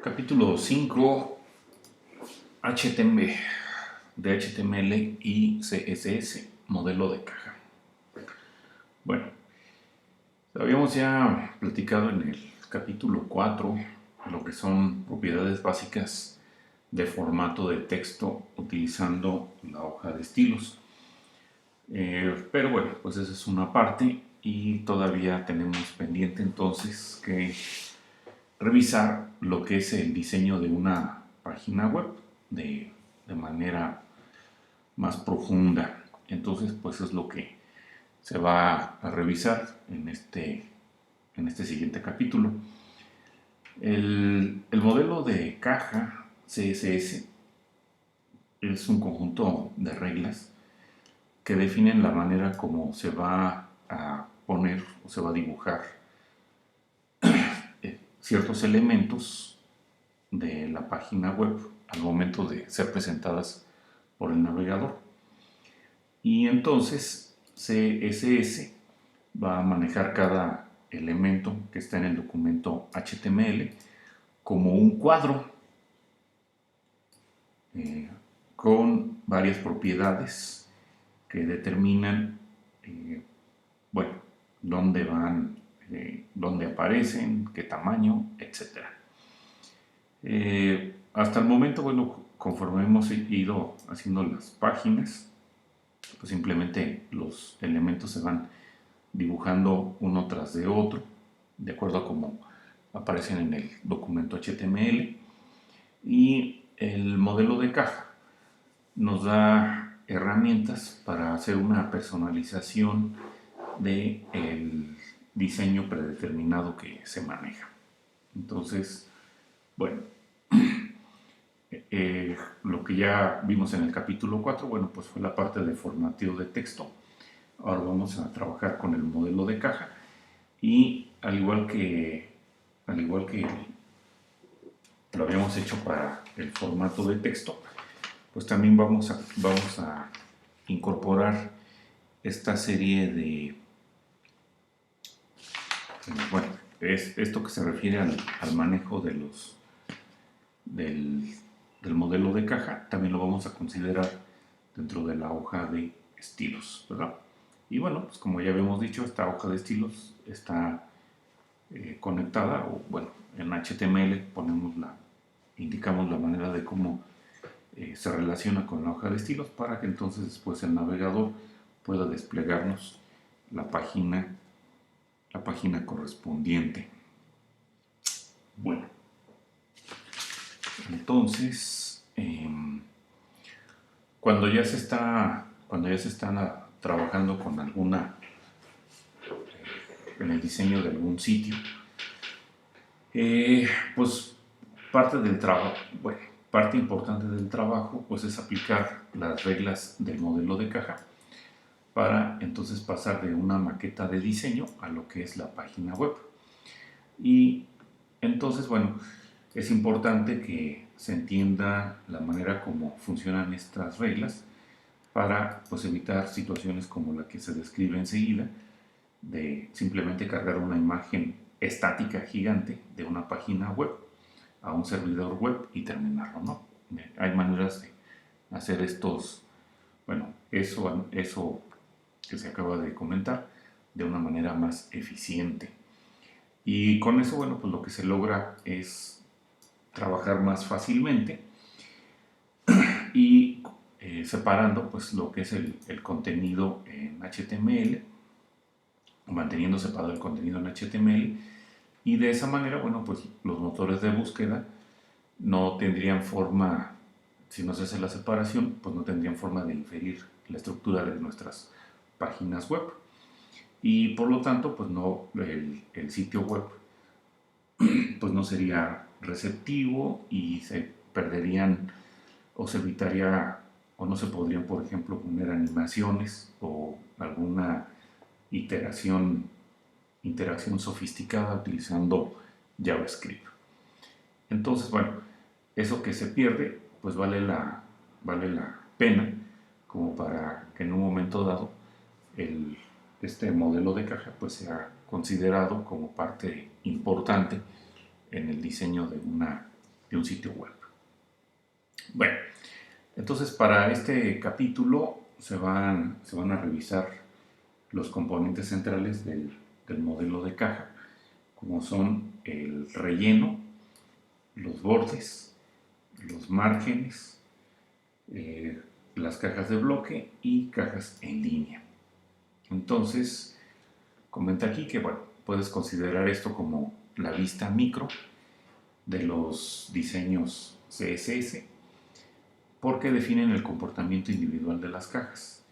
Capítulo 5, HTML, de HTML y CSS, modelo de caja. Bueno, habíamos ya platicado en el capítulo 4 lo que son propiedades básicas de formato de texto utilizando la hoja de estilos. Pero bueno, pues esa es una parte y todavía tenemos pendiente entonces que revisar lo que es el diseño de una página web de manera más profunda. Entonces, pues es lo que se va a revisar en este siguiente capítulo. El modelo de caja CSS es un conjunto de reglas que definen la manera como se va a poner o se va a dibujar ciertos elementos de la página web al momento de ser presentadas por el navegador. Y entonces CSS va a manejar cada elemento que está en el documento HTML como un cuadro con varias propiedades que determinan, bueno, dónde van, dónde aparecen, qué tamaño, etc. Hasta el momento, bueno, conforme hemos ido haciendo las páginas, pues simplemente los elementos se van dibujando uno tras de otro, de acuerdo a cómo aparecen en el documento HTML. Y el modelo de caja nos da herramientas para hacer una personalización del diseño predeterminado que se maneja. Entonces, bueno, lo que ya vimos en el capítulo 4, bueno, pues fue la parte de formateo de texto. Ahora vamos a trabajar con el modelo de caja y al igual que lo habíamos hecho para el formato de texto, pues también vamos a incorporar esta serie de, bueno, es esto que se refiere al manejo del modelo de caja, también lo vamos a considerar dentro de la hoja de estilos, ¿verdad? Y bueno, pues como ya habíamos dicho, esta hoja de estilos está conectada, o bueno, en HTML indicamos la manera de cómo se relaciona con la hoja de estilos para que entonces después el navegador pueda desplegarnos la página, correspondiente. Bueno, entonces, cuando ya se está trabajando con en el diseño de algún sitio, pues parte del trabajo, bueno, parte importante del trabajo, pues es aplicar las reglas del modelo de caja para entonces pasar de una maqueta de diseño a lo que es la página web. Y entonces, bueno, es importante que se entienda la manera como funcionan estas reglas para pues, evitar situaciones como la que se describe enseguida, de simplemente cargar una imagen estática gigante de una página web a un servidor web y terminarlo, ¿no? Hay maneras de hacer eso que se acaba de comentar, de una manera más eficiente. Y con eso, bueno, pues lo que se logra es trabajar más fácilmente y separando pues lo que es el contenido en HTML, manteniendo separado el contenido en HTML, y de esa manera, bueno, pues los motores de búsqueda no tendrían forma, si no se hace la separación, pues no tendrían forma de inferir la estructura de nuestras páginas web. Y por lo tanto, pues no, el sitio web pues no sería receptivo y se perderían o se evitaría o no se podrían, por ejemplo, poner animaciones o alguna interacción sofisticada utilizando JavaScript. Entonces, bueno, eso que se pierde, pues vale la pena como para que en un momento dado este modelo de caja pues sea considerado como parte importante en el diseño un sitio web. Bueno, entonces para este capítulo se van a revisar los componentes centrales del modelo de caja, como son el relleno, los bordes, los márgenes, las cajas de bloque y cajas en línea. Entonces, comenta aquí que bueno, puedes considerar esto como la vista micro de los diseños CSS, porque definen el comportamiento individual de las cajas.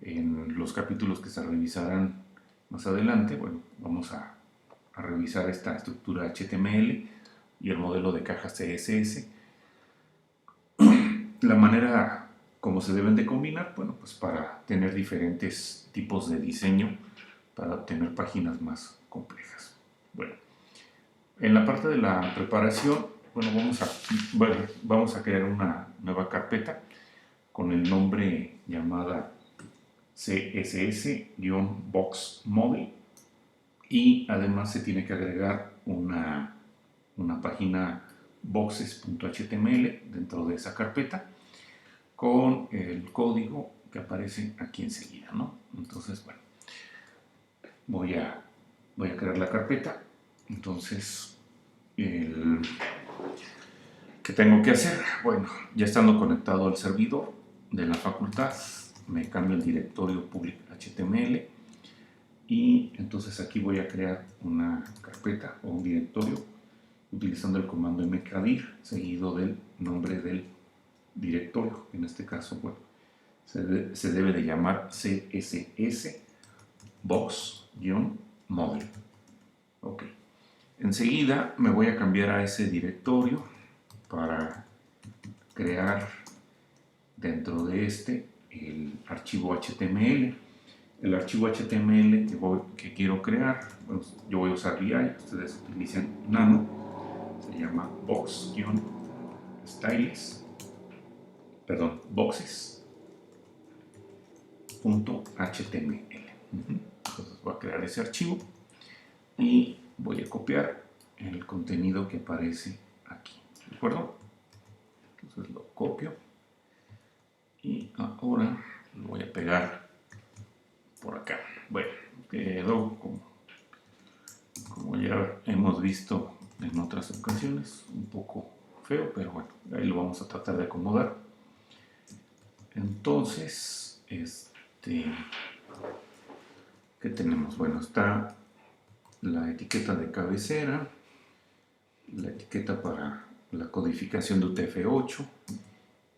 En los capítulos que se revisarán más adelante, bueno, vamos a revisar esta estructura HTML y el modelo de caja CSS. La manera como se deben de combinar, bueno, pues para tener diferentes tipos de diseño, para obtener páginas más complejas. Bueno, en la parte de la preparación, bueno, vamos a crear una nueva carpeta con el nombre llamada CSS-box-model, y además se tiene que agregar una página boxes.html dentro de esa carpeta con el código que aparece aquí enseguida, ¿no? Entonces, bueno, voy a crear la carpeta. Entonces, ¿qué tengo que hacer? Bueno, ya estando conectado al servidor de la facultad, me cambio el directorio public.html y entonces aquí voy a crear una carpeta o un directorio utilizando el comando mkdir seguido del nombre del directorio. En este caso, bueno, se debe de llamar css box-model. Ok. Enseguida me voy a cambiar a ese directorio para crear dentro de este el archivo HTML. El archivo HTML que quiero crear, bueno, yo voy a usar VI, ustedes utilizan Nano, se llama boxes.html. Entonces voy a crear ese archivo y voy a copiar el contenido que aparece aquí, ¿de acuerdo? Entonces lo copio y ahora lo voy a pegar por acá. Bueno, quedó como ya hemos visto en otras ocasiones, un poco feo, pero bueno, ahí lo vamos a tratar de acomodar. Entonces, ¿qué tenemos? Bueno, está la etiqueta de cabecera, la etiqueta para la codificación de UTF-8,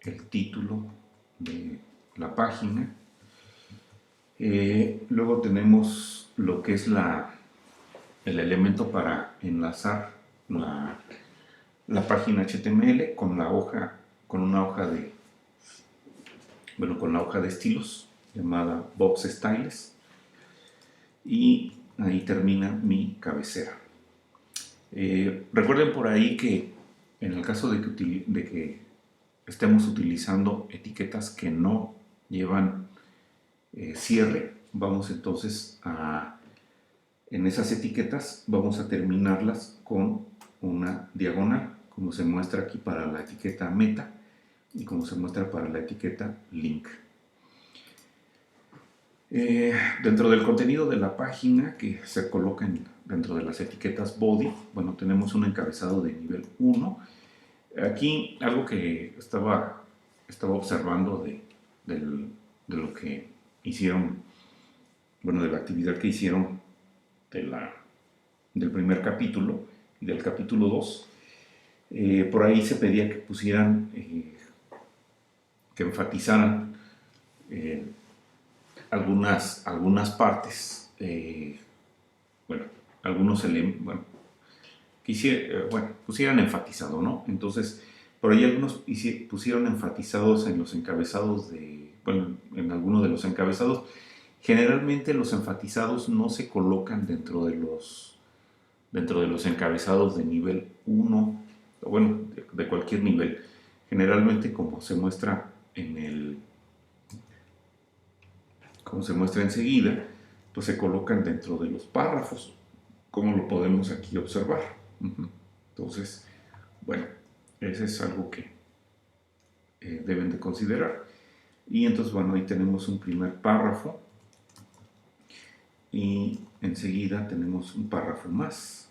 el título de la página. Luego tenemos lo que es el elemento para enlazar la página HTML con una hoja de estilos llamada Box Styles, y ahí termina mi cabecera. Recuerden por ahí que en el caso de que estemos utilizando etiquetas que no llevan cierre, vamos entonces en esas etiquetas vamos a terminarlas con una diagonal, como se muestra aquí para la etiqueta meta y como se muestra para la etiqueta link. Dentro del contenido de la página que se coloca dentro de las etiquetas body, bueno, tenemos un encabezado de nivel 1. Aquí algo que estaba observando de lo que hicieron, bueno, de la actividad que hicieron del primer capítulo y del capítulo 2, por ahí se pedía que pusieran, que enfatizaran algunas partes, pusieran enfatizado, ¿no? Entonces, por ahí algunos pusieron enfatizados en los encabezados en alguno de los encabezados. Generalmente los enfatizados no se colocan dentro de los encabezados de nivel 1, bueno, de cualquier nivel. Generalmente, como se muestra enseguida, pues se colocan dentro de los párrafos, como lo podemos aquí observar. Entonces, bueno, Ese es algo que deben de considerar. Y entonces, bueno, ahí tenemos un primer párrafo y enseguida tenemos un párrafo más.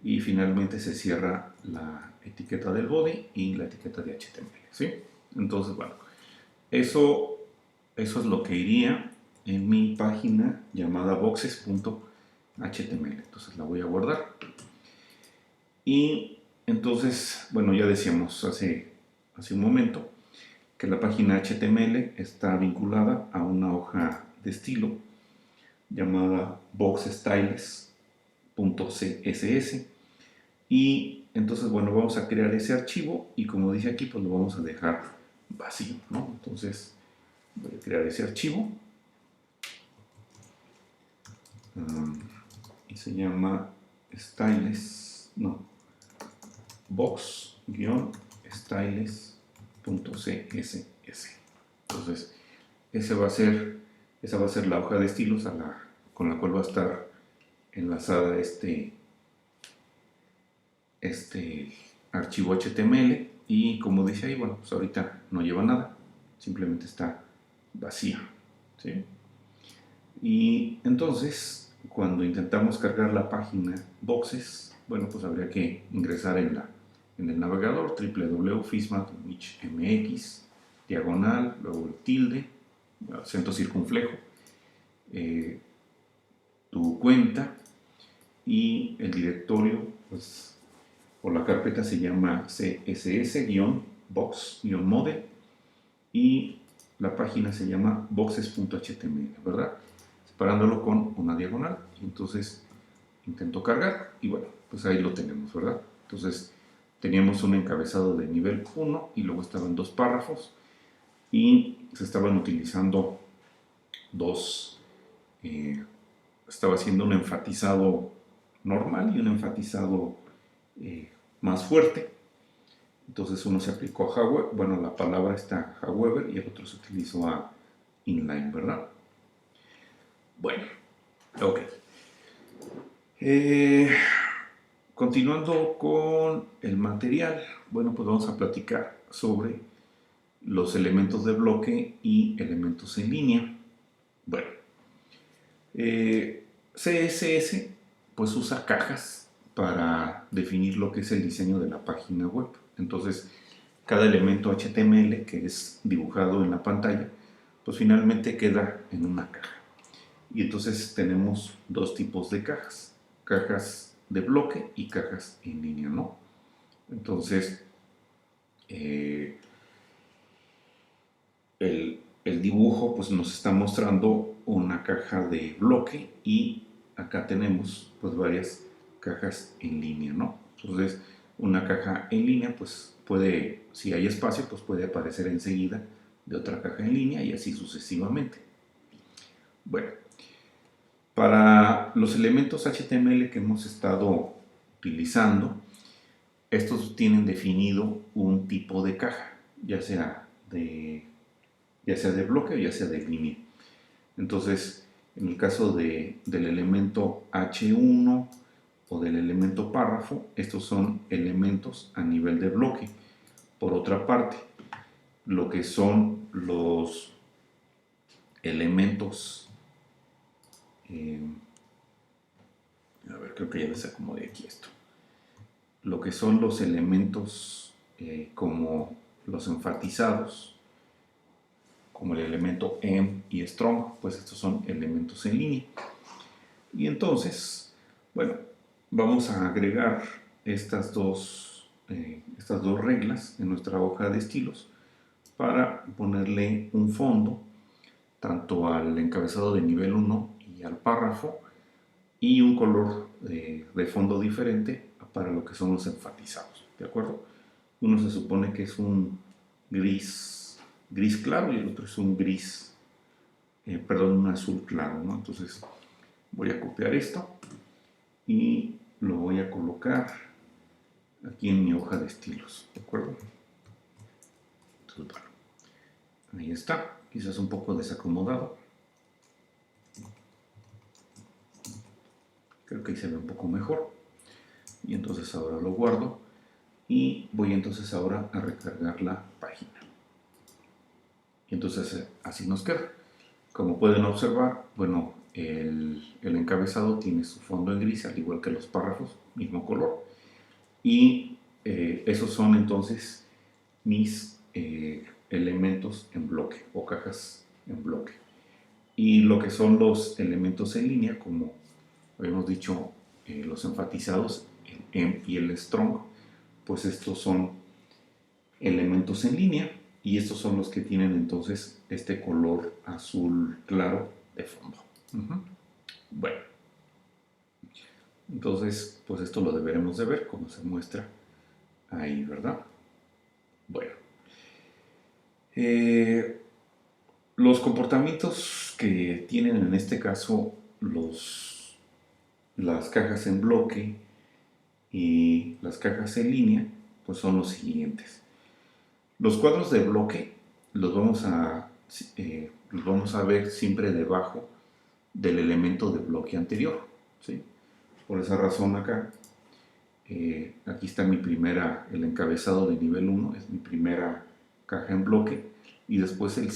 Y finalmente se cierra la etiqueta del body y la etiqueta de HTML, ¿sí? Entonces, bueno, eso es lo que iría en mi página llamada boxes.html. Entonces la voy a guardar. Y entonces, bueno, ya decíamos hace un momento que la página HTML está vinculada a una hoja de estilo llamada boxstyles.css. Y entonces, bueno, vamos a crear ese archivo y como dice aquí, pues lo vamos a dejar vacío, ¿no? Entonces, voy a crear ese archivo. Y se llama styles, no, box-styles.css. Entonces, esa va a ser la hoja de estilos con la cual va a estar enlazada este archivo HTML. Y como dice ahí, bueno, pues ahorita no lleva nada, simplemente está vacía, ¿sí? Y entonces, cuando intentamos cargar la página Boxes, bueno, pues habría que ingresar en el navegador www.fishmat.mx, diagonal, luego el tilde, acento circunflejo, tu cuenta y el directorio, pues, o la carpeta se llama css-box-model y la página se llama boxes.html, ¿verdad? Separándolo con una diagonal. Y entonces intento cargar y bueno, pues ahí lo tenemos, ¿verdad? Entonces teníamos un encabezado de nivel 1 y luego estaban dos párrafos y se estaban utilizando dos, estaba haciendo un enfatizado normal y un enfatizado más fuerte. Entonces uno se aplicó a however, bueno, la palabra está however y el otro se utilizó a inline, ¿verdad? Bueno, ok. Continuando con el material, bueno, pues vamos a platicar sobre los elementos de bloque y elementos en línea. Bueno, CSS pues usa cajas para definir lo que es el diseño de la página web. Entonces, cada elemento HTML que es dibujado en la pantalla, pues finalmente queda en una caja. Y entonces tenemos dos tipos de cajas, cajas de bloque y cajas en línea, ¿no? Entonces, el dibujo pues nos está mostrando una caja de bloque y acá tenemos pues varias cajas en línea, ¿no? Entonces, una caja en línea pues puede, si hay espacio, pues puede aparecer enseguida de otra caja en línea y así sucesivamente. Bueno, para los elementos HTML que hemos estado utilizando, estos tienen definido un tipo de caja, ya sea de bloque o ya sea de línea. Entonces, en el caso del elemento H1 o del elemento párrafo, estos son elementos a nivel de bloque. Por otra parte, lo que son los elementos, a ver, creo que ya les acomodé aquí esto. Lo que son los elementos como los enfatizados, como el elemento em y strong, pues estos son elementos en línea. Y entonces, bueno, vamos a agregar estas dos reglas en nuestra hoja de estilos para ponerle un fondo tanto al encabezado de nivel 1 y al párrafo y un color de fondo diferente para lo que son los enfatizados, ¿de acuerdo? Uno se supone que es un gris claro y el otro es un un azul claro, ¿no? Entonces voy a copiar esto y lo voy a colocar aquí en mi hoja de estilos, ¿de acuerdo? Entonces, bueno, ahí está, quizás un poco desacomodado. Creo que ahí se ve un poco mejor. y entonces ahora lo guardo y voy entonces ahora a recargar la página. Y entonces así nos queda. Como pueden observar, bueno, el encabezado tiene su fondo en gris, al igual que los párrafos, mismo color. Y esos son entonces mis elementos en bloque o cajas en bloque. Y lo que son los elementos en línea, como habíamos dicho, los enfatizados, el em y el strong, pues estos son elementos en línea y estos son los que tienen entonces este color azul claro de fondo. Bueno, entonces pues esto lo deberemos de ver como se muestra ahí, ¿verdad? Bueno, los comportamientos que tienen en este caso las cajas en bloque y las cajas en línea pues son los siguientes. Los cuadros de bloque los vamos a ver siempre debajo del elemento de bloque anterior, ¿sí? Por esa razón acá, aquí está el encabezado de nivel 1, es mi primera caja en bloque, y después la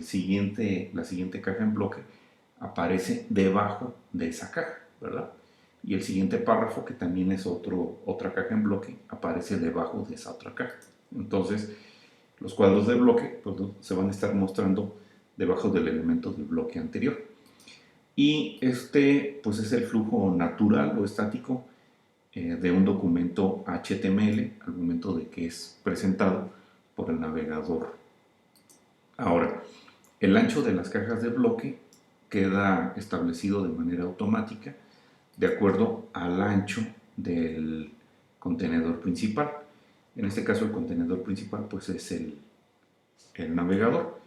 siguiente caja en bloque aparece debajo de esa caja, ¿verdad? Y el siguiente párrafo, que también es otra caja en bloque, aparece debajo de esa otra caja. Entonces, los cuadros de bloque pues, se van a estar mostrando debajo del elemento del bloque anterior. Y este pues, es el flujo natural o estático de un documento HTML al momento de que es presentado por el navegador. Ahora, el ancho de las cajas de bloque queda establecido de manera automática de acuerdo al ancho del contenedor principal. En este caso el contenedor principal pues es el navegador,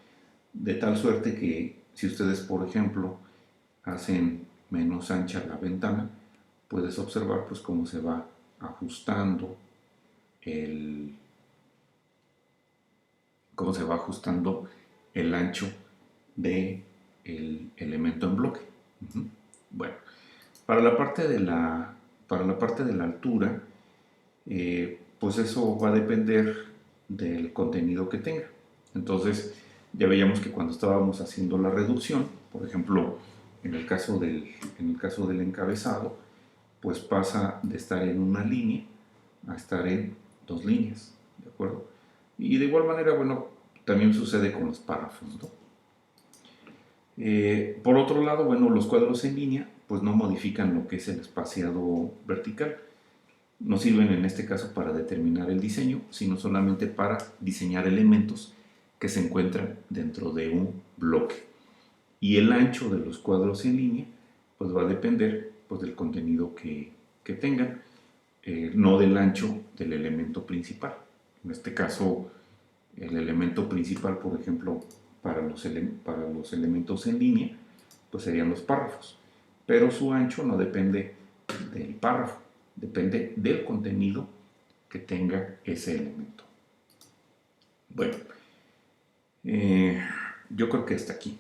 de tal suerte que si ustedes por ejemplo hacen menos ancha la ventana, puedes observar pues cómo se va ajustando el ancho del elemento en bloque. Bueno, para la parte de la altura, pues eso va a depender del contenido que tenga. Entonces, ya veíamos que cuando estábamos haciendo la reducción, por ejemplo, en el caso del encabezado, pues pasa de estar en una línea a estar en 2 líneas, ¿de acuerdo? Y de igual manera, bueno, también sucede con los párrafos, ¿no? Por otro lado, bueno, los cuadros en línea, pues no modifican lo que es el espaciado vertical. No sirven en este caso para determinar el diseño, sino solamente para diseñar elementos que se encuentran dentro de un bloque. Y el ancho de los cuadros en línea pues va a depender pues, del contenido que tengan, no del ancho del elemento principal. En este caso, el elemento principal, por ejemplo, para los elementos en línea, pues serían los párrafos. Pero su ancho no depende del párrafo, depende del contenido que tenga ese elemento. Bueno, yo creo que hasta aquí.